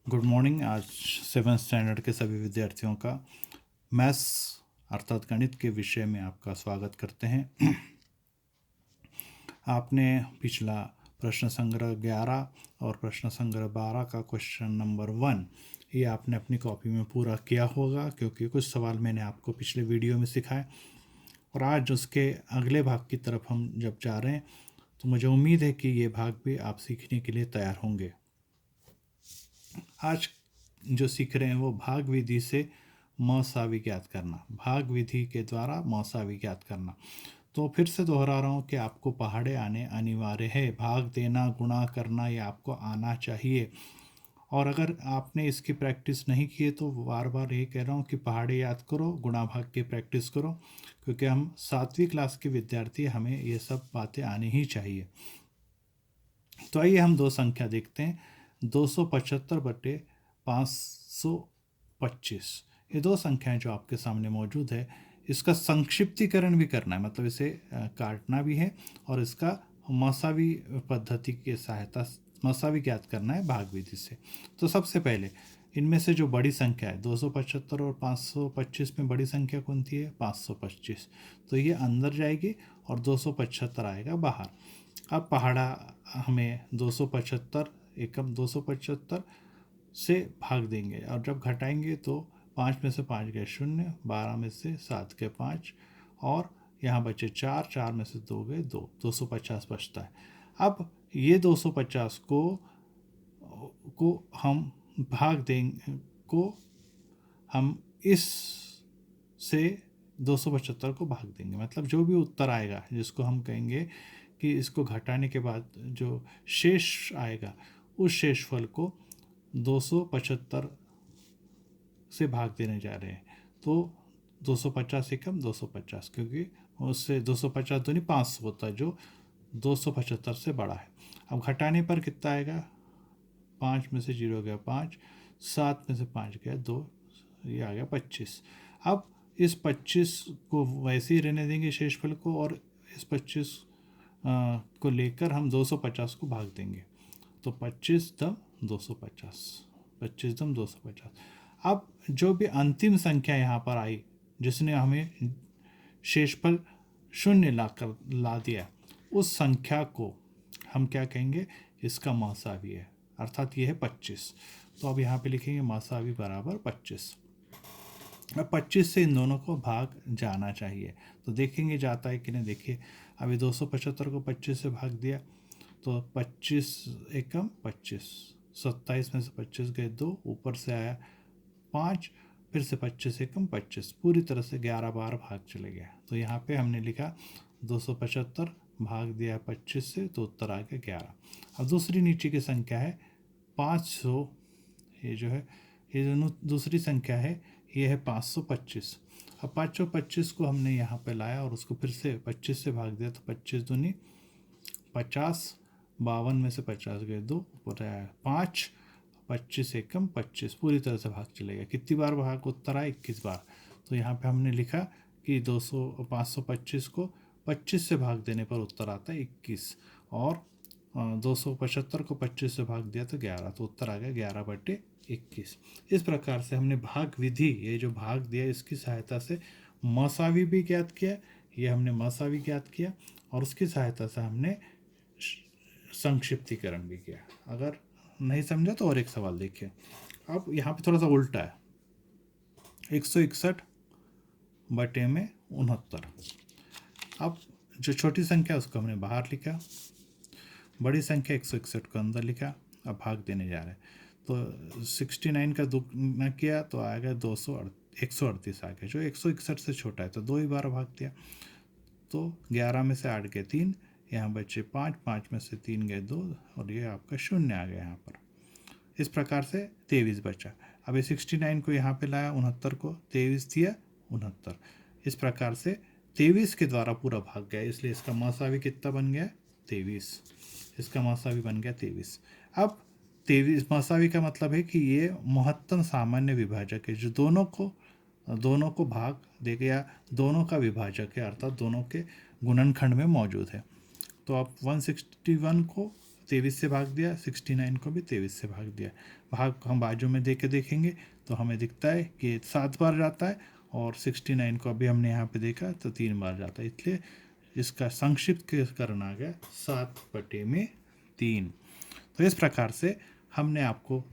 Good morning. आज 7th standard के सभी विद्यार्थियों का मैथ्स अर्थात गणित के विषय में आपका स्वागत करते हैं। आपने पिछला प्रश्न संग्रह 11 और प्रश्न संग्रह 12 का क्वेश्चन नंबर 1 ये आपने अपनी कॉपी में पूरा किया होगा, क्योंकि कुछ सवाल मैंने आपको पिछले वीडियो में सिखाए और आज उसके अगले भाग की तरफ हम जब जा रहे हैं तो मुझे उम्मीद है कि ये भाग भी आप सीखने के लिए तैयार होंगे। आज जो सीख रहे हैं वो भाग विधि से मौसावी ज्ञात करना, भाग विधि के द्वारा मौसावी ज्ञात करना। तो फिर से दोहरा रहा हूँ कि आपको पहाड़े आने अनिवार्य है। भाग देना, गुणा करना ये आपको आना चाहिए। और अगर आपने इसकी प्रैक्टिस नहीं की है तो बार बार ये कह रहा हूँ कि पहाड़े याद करो, गुणा भाग की प्रैक्टिस करो, क्योंकि हम 7वीं क्लास के विद्यार्थी, हमें ये सब बातें आनी ही चाहिए। तो आइए हम दो संख्या देखते हैं। 275 बटे 525, ये दो संख्याएं जो आपके सामने मौजूद है, इसका संक्षिप्तीकरण भी करना है, मतलब इसे काटना भी है और इसका मौसावी पद्धति की सहायता, मौसावी ज्ञात करना है भाग विधि से। तो सबसे पहले इनमें से जो बड़ी संख्या है 275 और 525 में बड़ी संख्या कौन सी है? 525। तो ये अंदर जाएगी और 275 आएगा बाहर। अब पहाड़ा हमें 275 एकम 275 से भाग देंगे और जब घटाएंगे तो 5 में से 5 गए 0, 12 में से 7 गए 5 और यहाँ बचे 4, 4 में से 2 गए 2, 250 बचता है। अब ये 250 को हम भाग देंगे, को हम इस से 275 को भाग देंगे, मतलब जो भी उत्तर आएगा जिसको हम कहेंगे कि इसको घटाने के बाद जो शेष आएगा उस शेषफल को 275 से भाग देने जा रहे हैं। तो 250 एकम 250, क्योंकि उससे 250 दूनी 500 होता है जो 275 से बड़ा है। अब घटाने पर कितना आएगा? 5 में से 0 गया 5, 7 में से 5 गया 2, ये आ गया 25। अब इस 25 को वैसे ही रहने देंगे शेषफल को, और इस 25 को लेकर हम 250 को भाग देंगे। तो 25 दम 250, 25 दम 250। अब जो भी अंतिम संख्या यहाँ पर आई जिसने हमें शेषफल 0 ला दिया, उस संख्या को हम क्या कहेंगे? इसका मौसावी है, अर्थात ये है 25। तो अब यहाँ पे लिखेंगे मौसावी बराबर 25। अब 25 से इन दोनों को भाग जाना चाहिए, तो देखेंगे जाता है कि नहीं। देखिए अभी 275 को 25 से भाग दिया तो 25 एकम 25, 27 में से 25 गए 2, ऊपर से आया 5, फिर से 25 एकम 25, पूरी तरह से 11 बार भाग चले गया। तो यहाँ पे हमने लिखा 275 भाग दिया 25 से, तो उत्तर आ गया 11। अब दूसरी नीचे की संख्या है 500, ये जो है ये दोनों दूसरी संख्या है, ये है 525। अब 525 को हमने यहाँ पे लाया और उसको फिर से 25 से भाग दिया, तो 25 दूनी 50, 52 में से 50 गए 2, ऊपर आया 5, 25 एकम 25, पूरी तरह से भाग चलेगा। कितनी बार भाग उत्तर आया? 21 बार। तो यहाँ पे हमने लिखा कि 525 को 25 से भाग देने पर उत्तर आता है 21, और 275 को 25 से भाग दिया तो 11, तो उत्तर आ गया 11/21। इस प्रकार से हमने भाग विधि, ये जो भाग दिया इसकी सहायता से मौसावी भी ज्ञात किया, ये हमने मौसावी ज्ञात किया, और उसकी सहायता से हमने संक्षिप्तीकरण भी किया। अगर नहीं समझा तो और एक सवाल देखिए। अब यहाँ पे थोड़ा सा उल्टा है, 161 बटे में 69। अब जो छोटी संख्या उसको हमने बाहर लिखा, बड़ी संख्या 161 को अंदर लिखा। अब भाग देने जा रहे हैं तो 69 का दुगना किया तो आएगा 138 आ गया, जो 161 से छोटा है, तो 2 ही बार भाग दिया। तो 11 में से 8 गए 3, यहाँ बचे 5, 5 में से 3 गए 2, और ये आपका 0 आ गया यहाँ पर। इस प्रकार से 23 बचा। अब ये 69 को यहाँ पे लाया, 69 को 23 दिया 69। इस प्रकार से 23 के द्वारा पूरा भाग गया, इसलिए इसका मौसावी कितना बन गया? 23। इसका मौसावी बन गया 23। अब 23 मौसावी का मतलब है कि ये महत्तम सामान्य विभाजक है, जो दोनों को भाग दे गया, दोनों का विभाजक है, अर्थात दोनों के गुणनखंड में मौजूद है। तो आप 161 को 23 से भाग दिया, 69 को भी 23 से भाग दिया। भाग हम बाजू में दे के देखेंगे तो हमें दिखता है कि 7 बार जाता है, और 69 को अभी हमने यहाँ पे देखा तो 3 बार जाता है, इसलिए इसका संक्षिप्त करण आ गया 7/3। तो इस प्रकार से हमने आपको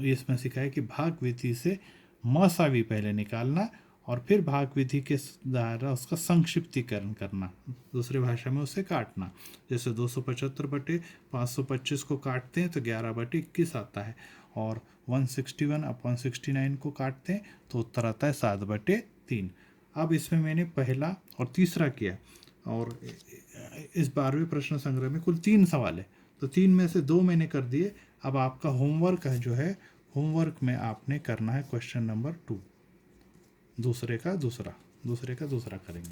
इसमें सिखाया कि भाग विधि से मसावी पहले निकालना और फिर भाग विधि के द्वारा उसका संक्षिप्तीकरण करना, दूसरी भाषा में उसे काटना। जैसे 275/525 को काटते हैं तो 11/21 आता है, और 161/169 को काटते हैं तो उत्तर आता है 7/3। अब इसमें मैंने पहला और तीसरा किया, और इस 12वें प्रश्न संग्रह में कुल 3 सवाल है, तो 3 में से 2 मैंने कर दिए। अब आपका होमवर्क है जो है, होमवर्क में आपने करना है क्वेश्चन नंबर 2, दूसरे का दूसरा करेंगे।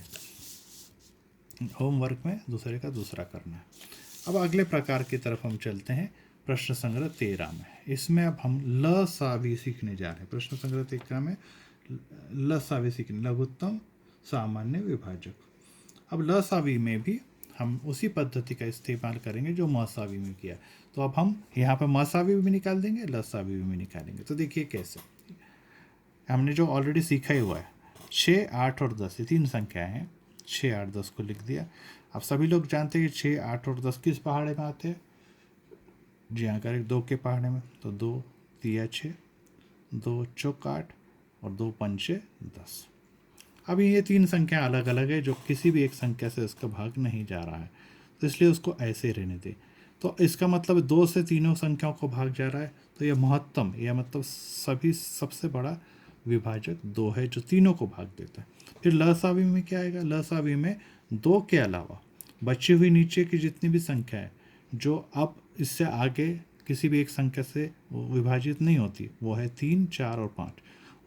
होमवर्क में दूसरे का दूसरा करना है। अब अगले प्रकार की तरफ हम चलते हैं, प्रश्न संग्रह 13 में। इसमें अब हम ल सा भी सीखने जा रहे हैं। प्रश्न संग्रह 13 में ल सा भी सीखने, लघुत्तम सामान्य विभाजक। अब ल सा भी में भी हम उसी पद्धति का इस्तेमाल करेंगे जो म सा भी में किया। तो अब हम यहाँ पर म सा भी निकाल देंगे, ल सा भी निकालेंगे। तो देखिए कैसे, हमने जो ऑलरेडी सीखा ही हुआ है, 6, 8 और 10 ये 3 संख्याएं हैं। 6, 8, 10 को लिख दिया। अब सभी लोग जानते हैं कि 6, 8 और 10 किस पहाड़े में आते हैं? जी हाँ, करेक्ट, 2 के पहाड़े में। तो 2 तिया 6, 2 चौक 8 और 2 पंचे 10। अभी ये 3 संख्या अलग अलग है, जो किसी भी एक संख्या से इसका भाग नहीं जा रहा है, तो इसलिए उसको ऐसे रहने दें। तो इसका मतलब 2 से तीनों संख्याओं को भाग जा रहा है, तो यह महत्तम, यह मतलब सभी सबसे बड़ा विभाजक 2 है जो तीनों को भाग देता है। फिर लसावी में क्या आएगा? लसावी में 2 के अलावा बची हुई नीचे की जितनी भी संख्या है जो अब इससे आगे किसी भी एक संख्या से विभाजित नहीं होती, वो है 3, 4 और 5।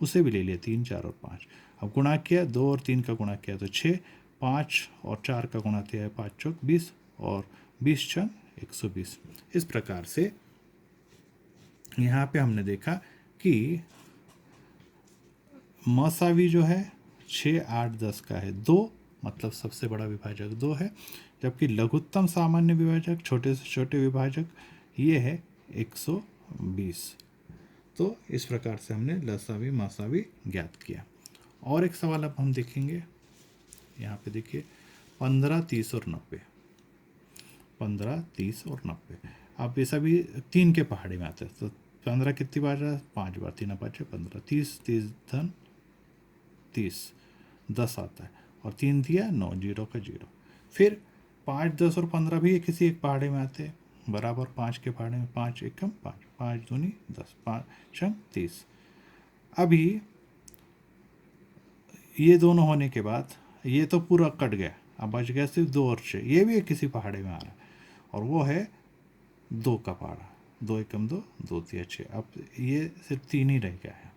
उसे भी ले लिया 3, 4 और 5। अब गुणा किया, 2 और 3 का गुणा किया तो 6, 5 और 4 का गुणा किया है 5 चौक 20 और 20 छंग 120। इस प्रकार से यहाँ पे हमने देखा कि मसावी जो है 6, 8, 10 का है 2, मतलब सबसे बड़ा विभाजक 2 है, जबकि लघुत्तम सामान्य विभाजक, छोटे से छोटे विभाजक, ये है 120। तो इस प्रकार से हमने लसावी मसावी ज्ञात किया। और एक सवाल अब हम देखेंगे, यहाँ पे देखिए 15, 30 और 90। 15, 30 और 90 अब ये सभी 3 के पहाड़े में आते हैं। तो 15 कितनी बार है? 5 बार, 3 5 15। 30, 30 धन 30, 10 आता है, और 3 दिया 9, 0 का 0। फिर 5, 10 और 15 भी किसी एक पहाड़े में आते हैं, बराबर 5 के पहाड़े में। 5 एकम 5, 5 दूनी 10, 5 छंग 30। अभी ये दोनों होने के बाद ये तो पूरा कट गया, अब बच गया सिर्फ 2 और 6। ये भी किसी पहाड़े में आ रहा है, और वो है 2 का पहाड़ा। 2 एकम 2, 2 तिया 6। अब ये सिर्फ 3 ही रह गया है।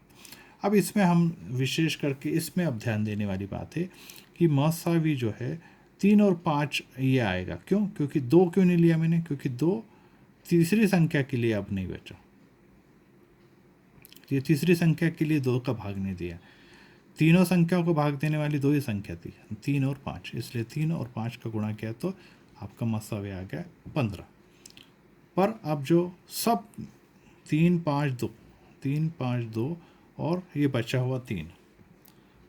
अब इसमें हम विशेष करके इसमें अब ध्यान देने वाली बात है कि मसावी जो है 3 और 5 ये आएगा। क्यों? क्योंकि 2 क्यों नहीं लिया मैंने? क्योंकि 2 तीसरी संख्या के लिए अब नहीं बचा, ये तीसरी संख्या के लिए 2 का भाग नहीं दिया। तीनों संख्याओं को भाग देने वाली 2 ही संख्या थी, 3 और 5, इसलिए 3 और 5 का गुणा किया तो आपका मसावी आ गया 15। पर अब जो सब 3, 5, 2, 3, 5, 2 और ये बचा हुआ 3,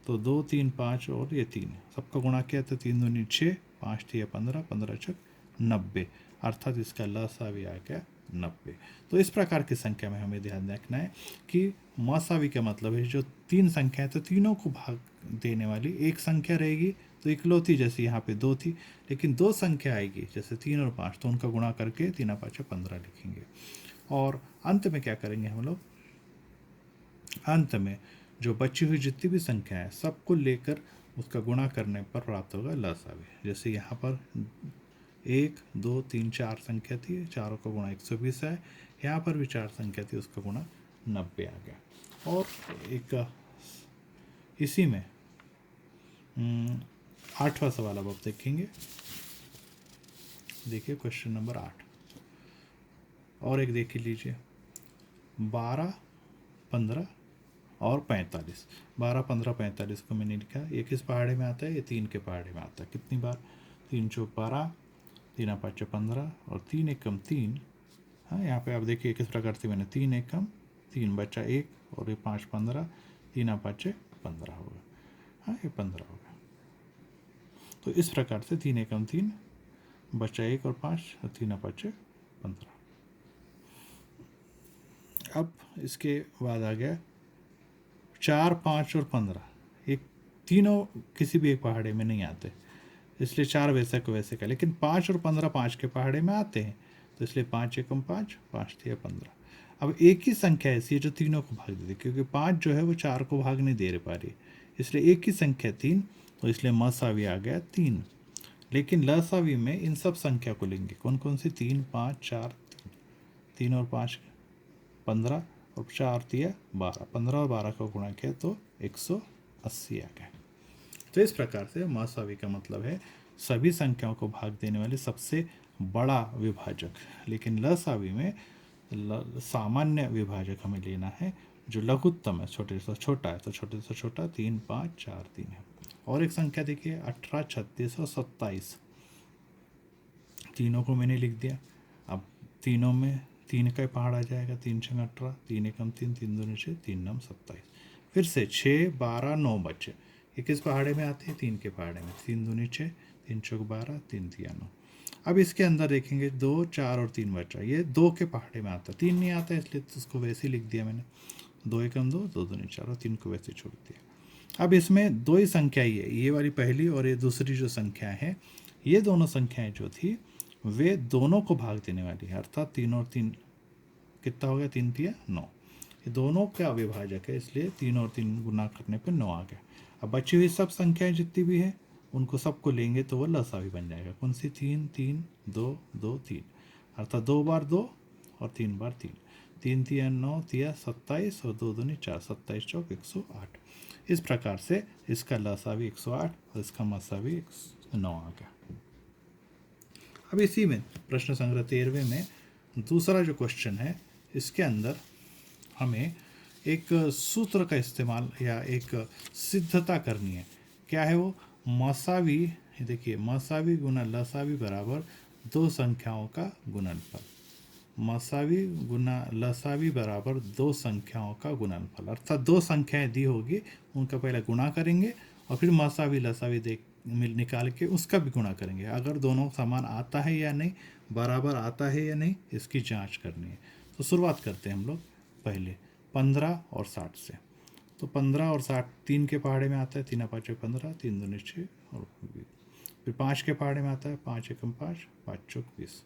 तो 2, 3, 5 और ये 3 सबका गुणा किया तो 3 दूनी 6, 5 तिया 15, 15 छक 90, अर्थात इसका लसावी आ गया 90। तो इस प्रकार की संख्या में हमें ध्यान रखना है कि मसावी का मतलब है जो 3 संख्या है तो तीनों को भाग देने वाली एक संख्या रहेगी, तो इकलौती, जैसे यहाँ पे 2 थी, लेकिन 2 संख्या आएगी जैसे 3 और 5, तो उनका गुणा करके 3 5 15 लिखेंगे। और अंत में क्या करेंगे हम लोग? अंत में जो बची हुई जितनी भी संख्या है सबको लेकर उसका गुणा करने पर प्राप्त होगा लसावी। जैसे यहाँ पर 1, 2, 3, 4 संख्या थी, चारों का गुणा 120 है। यहाँ पर भी 4 संख्या थी, उसका गुणा 90 आ गया। और एक इसी में 8वां सवाल अब आप देखेंगे। देखिए क्वेश्चन नंबर 8, और एक देख लीजिए, 12, 15 और 45। 12, 15, 45 को मैंने लिखा, ये किस पहाड़े में आता है? ये 3 के पहाड़े में आता है। कितनी बार? 3 चौक 12, 3 5 15 और 3 एकम 3। हाँ, यहाँ पे आप देखिए किस प्रकार से मैंने 3 एकम 3 बचा 1 और ये 5 15, 3 5 15 हो गया। हाँ, ये 15 हो गया। तो इस प्रकार से 3 एकम 3 बचा 1 और 5 और 3 5 15। अब इसके बाद आ गया 4 5 और 15। ये तीनों किसी भी एक पहाड़े में नहीं आते, इसलिए 4 वैसे को वैसे का, लेकिन 5 और 15 5 के पहाड़े में आते हैं, तो इसलिए 5 एकम 5, 5 3 15। अब एक ही संख्या ऐसी है जो तीनों को भाग देती है, क्योंकि 5 जो है वो 4 को भाग नहीं दे रहे पा रही, इसलिए एक ही संख्या 3, तो इसलिए मसावी आ गया 3। लेकिन लसावी में इन सब संख्या को लेंगे, कौन कौन सी? 3 5 4 3 और 5 15 और 4 3 12, 15 और 12 का गुणा किया तो 180 आ गया। तो इस प्रकार से मसावी का मतलब है सभी संख्याओं को भाग देने वाले सबसे बड़ा विभाजक। लेकिन लसावी में सामान्य विभाजक हमें लेना है जो लघुत्तम है, छोटे से छोटा है, तो छोटे से छोटा 3 5 4 3 है। और एक संख्या देखिए 18 36 और 27, तीनों को मैंने लिख दिया। अब तीनों में 3 का पहाड़ आ जाएगा, 3 6 18, 3 एकम 3, 3 दूनी 6, 3 9 27। फिर से 6 12 9 बचे, ये किस पहाड़े में आते हैं? 3 के पहाड़े में। 3 दूनी 6, 3 चौक 12, 3 तिया 9। अब इसके अंदर देखेंगे 2 4 और 3 बचा, ये 2 के पहाड़े में आता, 3 नहीं आता, इसलिए तो उसको वैसे ही लिख दिया मैंने। 2 एकम 2, 2 दूनी 4 और 3 को वैसे छोड़ दिया। अब इसमें दो ही संख्या ही है, ये वाली पहली और ये दूसरी जो संख्या है, ये दोनों संख्याएं जो थी वे दोनों को भाग देने वाली है, अर्थात 3 और 3 कितना हो गया? 3 तिया 9। ये दोनों का विभाजक है, इसलिए 3 और 3 गुना करने पर 9 आ गया। अब बची हुई सब संख्याएं जितनी भी है उनको सबको लेंगे तो वो लसावी बन जाएगा। कौन सी? 3 3 2 2 3, अर्थात 2 बार 2 और 3 बार 3, 3 तिया 9 तिया 27 और 2 दूनी 4, 27 चौक 108। इस प्रकार से इसका लसावी 108 और इसका मसावी 9 आ गया। अब इसी में प्रश्न संग्रह 13वें में दूसरा जो क्वेश्चन है, इसके अंदर हमें एक सूत्र का इस्तेमाल या एक सिद्धता करनी है। क्या है वो? मसावी, देखिए मसावी गुना लसावी बराबर दो संख्याओं का गुणनफल। मसावी गुना लसावी बराबर दो संख्याओं का गुणनफल, अर्थात दो संख्याएं दी होगी, उनका पहले गुणा करेंगे और फिर मसावी लसावी देख निकाल के उसका भी गुणा करेंगे। अगर दोनों समान आता है या नहीं, बराबर आता है या नहीं, इसकी जांच करनी है। तो शुरुआत करते हैं हम लोग पहले 15 और 60 से। तो 15 और 60 3 के पहाड़े में आता है, 3 5 15, 3 दूनी 6 और 20। फिर 5 के पहाड़े में आता है, 5 एकम 5, 5 चौक 20।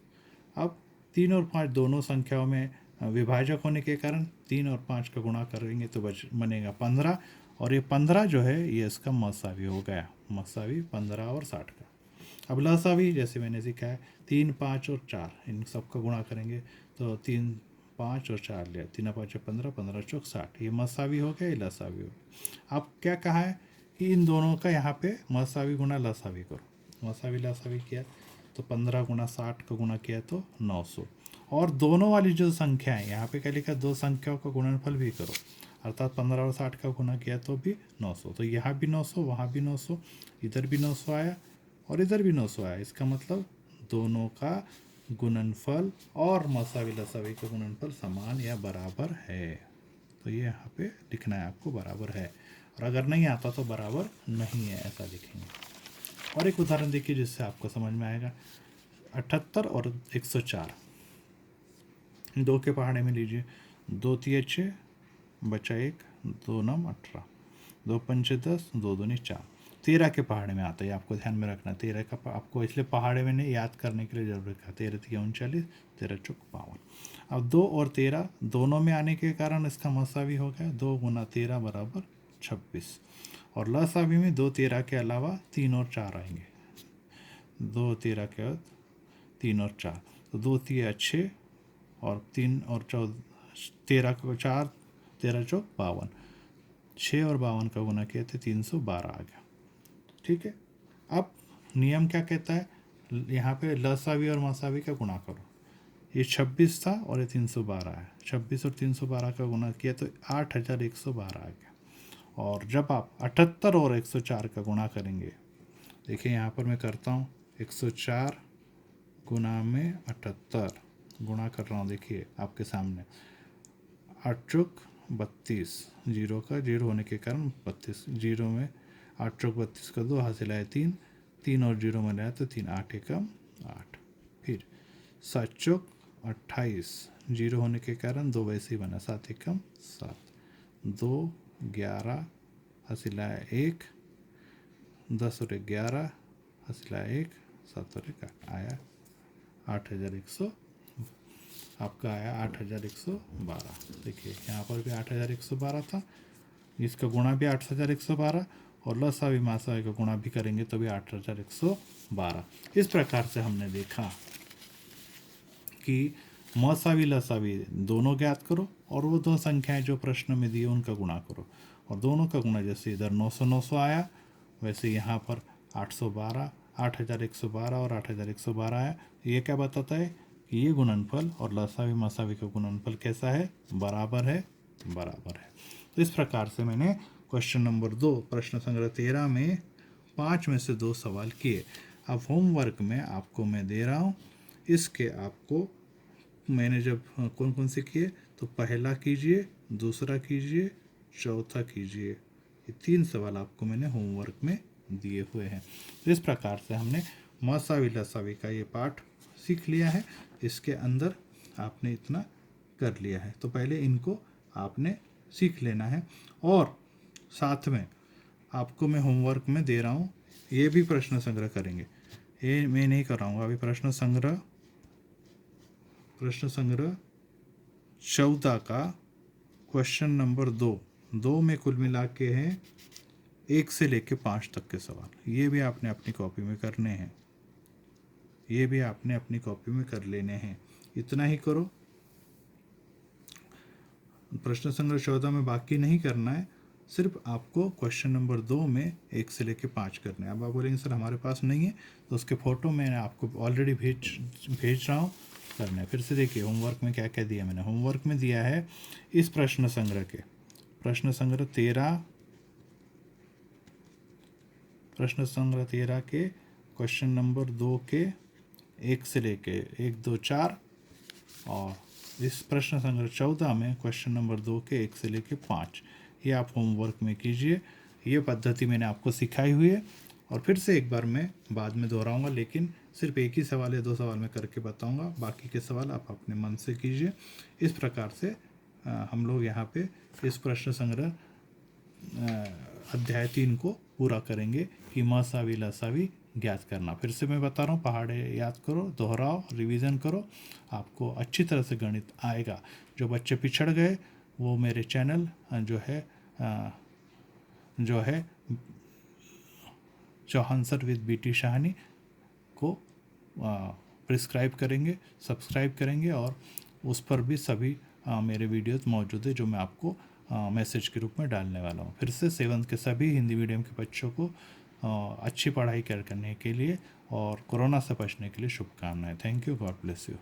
अब 3 और 5 दोनों संख्याओं में विभाजक होने के कारण 3 और 5 का गुणा करेंगे तो बनेगा 15, और ये 15 जो है ये इसका मसावी हो गया। मसावी 15 और 60 का। अब लसावी जैसे मैंने सीखा है 3 5 और 4, इन सब का गुणा करेंगे तो 3 5 और 4 लिया, 3 5 15, 15 चौक 60, ये मसावी हो गया, ये लसावी हो गया। अब क्या कहा है कि इन दोनों का यहाँ पे मसावी गुणा लसावी करो। मसावी लसावी किया तो 15 गुणा 60 का गुणा किया तो 900। और दोनों वाली जो संख्या है यहाँ पे क्या लिखा? दो संख्याओं का गुणनफल भी करो, अर्थात 15 और 60 का गुणा किया तो भी 900। तो यहाँ भी 900, वहाँ भी 900, इधर भी 900 आया और इधर भी 900 आया। इसका मतलब दोनों का गुणनफल और मसावी लसावी का गुणनफल समान या बराबर है। तो ये यहाँ पे लिखना है आपको, बराबर है। और अगर नहीं आता तो बराबर नहीं है, ऐसा लिखेंगे। और एक उदाहरण देखिए जिससे आपको समझ में आएगा। 78 और 104, दो के पहाड़े में लीजिए। 2 तिया 6 बचा 1, 2 9 18, 2 पंचे 10, 2 दूनी 4, 13 के पहाड़े में आता है, आपको ध्यान में रखना। 13 का आपको इसलिए पहाड़े में नहीं याद करने के लिए जरूर रखा। 13 तिया 39, 13 चौक 52। अब 2 और 13 दोनों में आने के कारण इसका मसावी हो गया 2 गुना 13 बराबर 26। और लसावी में 2 13 के अलावा 3 और 4 आएंगे। 2 13 के बाद 3 और 4, तो 2 तिया 6 और 3 और 13 को 4, 13 चौक 52, 6 और 52 का गुना किया तो 312 आ गया। ठीक है। अब नियम क्या कहता है? यहाँ पे लसावी और मसावी का गुणा करो। ये 26 था और ये 312 है, 26 और 312 का गुणा किया तो 8112 आ गया। और जब आप 78 और 104 का गुणा करेंगे, देखिए यहाँ पर मैं करता हूँ 104 गुना में 78, गुणा कर रहा हूँ, देखिए आपके सामने, 8 चौक 32, जीरो का जीरो होने के कारण 32, जीरो में 8 चौक 32 का 2, हासिल आए 3, 3 और जीरो में आया तो 3, 8 एकम 8। फिर 7 चौक 28, जीरो होने के कारण 2 वैसे ही बना, 7 एकम 7, 2 11, हासिल आया 1, 10 और 11, हासिल आया 1, 7 और 1 आया 8100, आपका आया 8112। देखिए यहाँ पर भी 8112 था, इसका गुणा भी 8112 और लसावी मासावी का गुणा भी करेंगे तो भी 8112। इस प्रकार से हमने देखा कि मसावी लसावी दोनों ज्ञात करो और वो दो संख्याएं जो प्रश्न में दी उनका गुणा करो, और दोनों का गुणा जैसे इधर 900 आया वैसे यहाँ पर 812, 8112 और 8112 आया। ये क्या बताता है कि ये गुणनफल और लसावी मसावी का गुणनफल कैसा है, बराबर है, बराबर है। तो इस प्रकार से मैंने क्वेश्चन नंबर 2 प्रश्न संग्रह 13 में 5 में से 2 सवाल किए। अब होमवर्क में आपको मैं दे रहा हूँ, इसके आपको मैंने जब कौन कौन से किए तो पहला कीजिए, दूसरा कीजिए, चौथा कीजिए, ये 3 सवाल आपको मैंने होमवर्क में दिए हुए हैं। तो इस प्रकार से हमने मसावी लसावी का ये पाठ सीख लिया है। इसके अंदर आपने इतना कर लिया है, तो पहले इनको आपने सीख लेना है। और साथ में आपको मैं होमवर्क में दे रहा हूँ, ये भी प्रश्न संग्रह करेंगे, ये मैं नहीं कराऊंगा अभी। प्रश्न संग्रह 14 का क्वेश्चन नंबर 2 में कुल मिला के हैं 1 से लेके 5 तक के सवाल। ये भी आपने अपनी कॉपी में करने हैं, ये भी आपने अपनी कॉपी में कर लेने हैं। इतना ही करो, प्रश्न संग्रह 14 में बाकी नहीं करना है, सिर्फ आपको क्वेश्चन नंबर 2 में 1 से लेके 5 करने हैं। अब आप बोलेंगे सर हमारे पास नहीं है, तो उसके फ़ोटो मैंने आपको ऑलरेडी भेज रहा हूँ करना है। फिर से देखिए होमवर्क में क्या क्या दिया मैंने। होमवर्क में दिया है इस प्रश्न संग्रह के, प्रश्न संग्रह 13 के क्वेश्चन नंबर 2 के 1 से लेके 1 2 4, और इस प्रश्न संग्रह 14 में क्वेश्चन नंबर 2 के 1 से लेके 5, ये आप होमवर्क में कीजिए। ये पद्धति मैंने आपको सिखाई हुई है, और फिर से एक बार मैं बाद में दोहराऊंगा, लेकिन सिर्फ एक ही सवाल या 2 सवाल में करके बताऊंगा, बाकी के सवाल आप अपने मन से कीजिए। इस प्रकार से हम लोग यहाँ पे इस प्रश्न संग्रह अध्याय 3 को पूरा करेंगे कि मसावी लसावी ज्ञात करना। फिर से मैं बता रहा हूँ, पहाड़े याद करो, दोहराओ, रिवीजन करो, आपको अच्छी तरह से गणित आएगा। जो बच्चे पिछड़ गए वो मेरे चैनल जो है Chauhan sir with BT Shahni को प्रिस्क्राइब करेंगे, सब्सक्राइब करेंगे, और उस पर भी सभी मेरे वीडियोस मौजूद है जो मैं आपको मैसेज के रूप में डालने वाला हूँ। फिर से 7th के सभी हिंदी मीडियम के बच्चों को अच्छी पढ़ाई करने के लिए और कोरोना से बचने के लिए शुभकामनाएं। Thank you, God bless you.